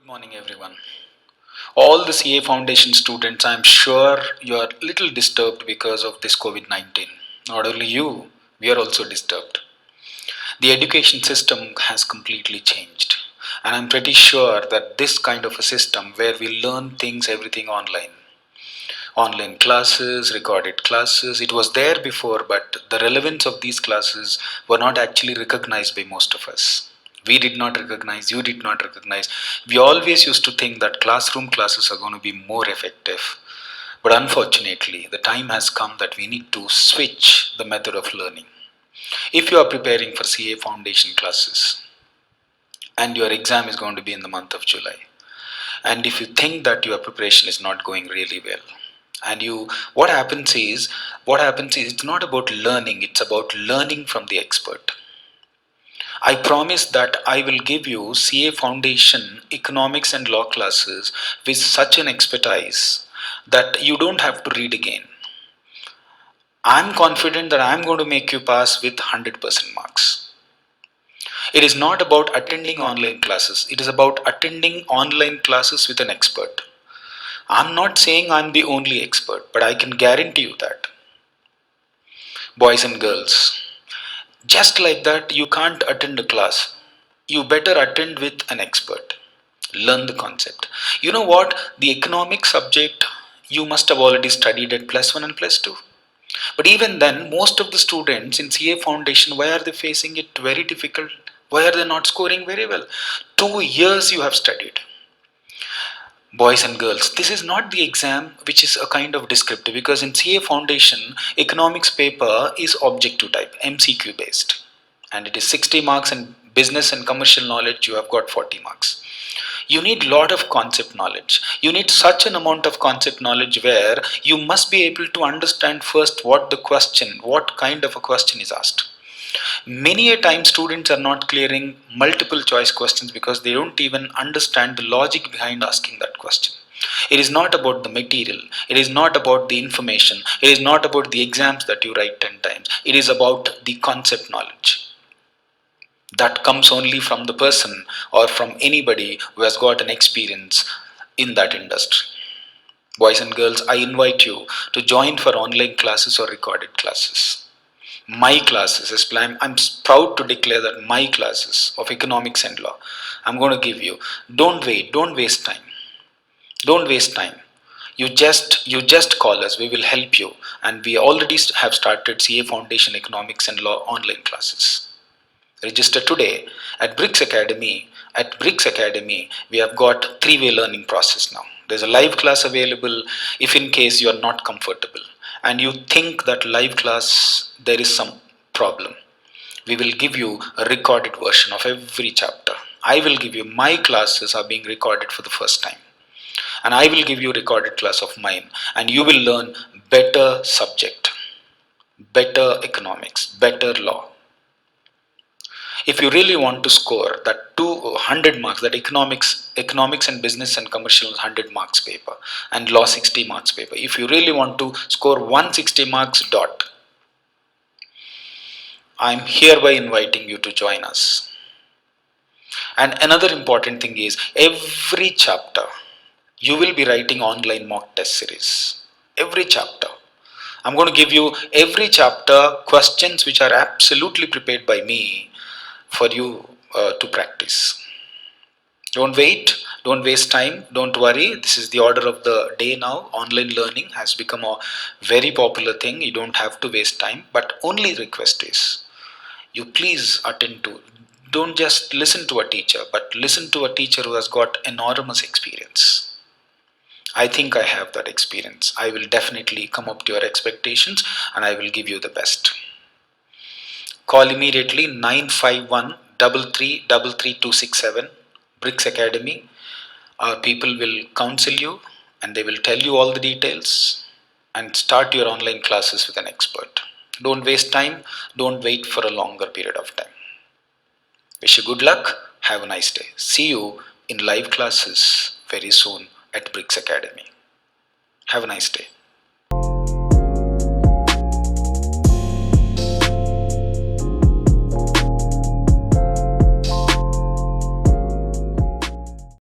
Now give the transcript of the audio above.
Morning, everyone. All the CA Foundation students, I'm sure you are a little disturbed because of this COVID 19. Not only you, we are also disturbed. The education system has completely changed. And I'm pretty sure that this kind of a system where we learn things, everything online classes, recorded classes, it was there before, but the relevance of these classes were not actually recognized by most of us. We did not recognize, you did not recognize. We always used to think that classroom classes are going to be more effective. But unfortunately, the time has come that we need to switch the method of learning. If you are preparing for CA foundation classes and your exam is going to be in the month of July, and if you think that your preparation is not going really well, and you what happens is it's not about learning, it's about learning from the expert. I promise that I will give you CA foundation economics and law classes with such an expertise that you don't have to read again. I'm confident that I'm going to make you pass with 100% marks. It is not about attending online classes, it is about attending online classes with an expert. I'm not saying I'm the only expert, but I can guarantee you that. Boys and girls, just like that, you can't attend a class. You better attend with an expert. Learn the concept. You know what? The economic subject you must have already studied at plus one and plus two. But even then, most of the students in CA Foundation, why are they facing it very difficult? Why are they not scoring very well? 2 years you have studied. Boys and girls, this is not the exam which is a kind of descriptive, because in CA Foundation, economics paper is objective type, MCQ based, and it is 60 marks, and business and commercial knowledge you have got 40 marks. You need lot of concept knowledge. You need such an amount of concept knowledge where you must be able to understand first what kind of a question is asked. Many a time students are not clearing multiple choice questions because they don't even understand the logic behind asking that question. It is not about the material, it is not about the information, it is not about the exams that you write 10 times, it is about the concept knowledge that comes only from the person or from anybody who has got an experience in that industry. Boys and girls, I invite you to join for online classes or recorded classes. My classes, I'm proud to declare that my classes of economics and law, I'm going to give you. Don't wait, don't waste time. Don't waste time. You just call us, we will help you. And we already have started CA Foundation Economics and Law online classes. Register today at Bricks Academy. At Bricks Academy, we have got three-way learning process now. There's a live class available if in case you are not comfortable and you think that live class there is some problem. We will give you a recorded version of every chapter. I will give you my classes are being recorded for the first time. And I will give you a recorded class of mine and you will learn better subject, better economics, better law. If you really want to score that 200 marks, that economics and business and commercial 100 marks paper and law 60 marks paper, if you really want to score 160 marks dot, I'm hereby inviting you to join us. And another important thing is every chapter you will be writing online mock test series. Every chapter. I'm going to give you every chapter questions which are absolutely prepared by me for you to practice. Don't wait, don't waste time, don't worry. This is the order of the day now. Online learning has become a very popular thing. You don't have to waste time, but only request is you please attend to, don't just listen to a teacher, but listen to a teacher who has got enormous experience. I think I have that experience. I will definitely come up to your expectations and I will give you the best. Call immediately 951 33 Bricks Academy. Our people will counsel you and they will tell you all the details and start your online classes with an expert. Don't waste time. Don't wait for a longer period of time. Wish you good luck. Have a nice day. See you in live classes very soon at Bricks Academy. Have a nice day.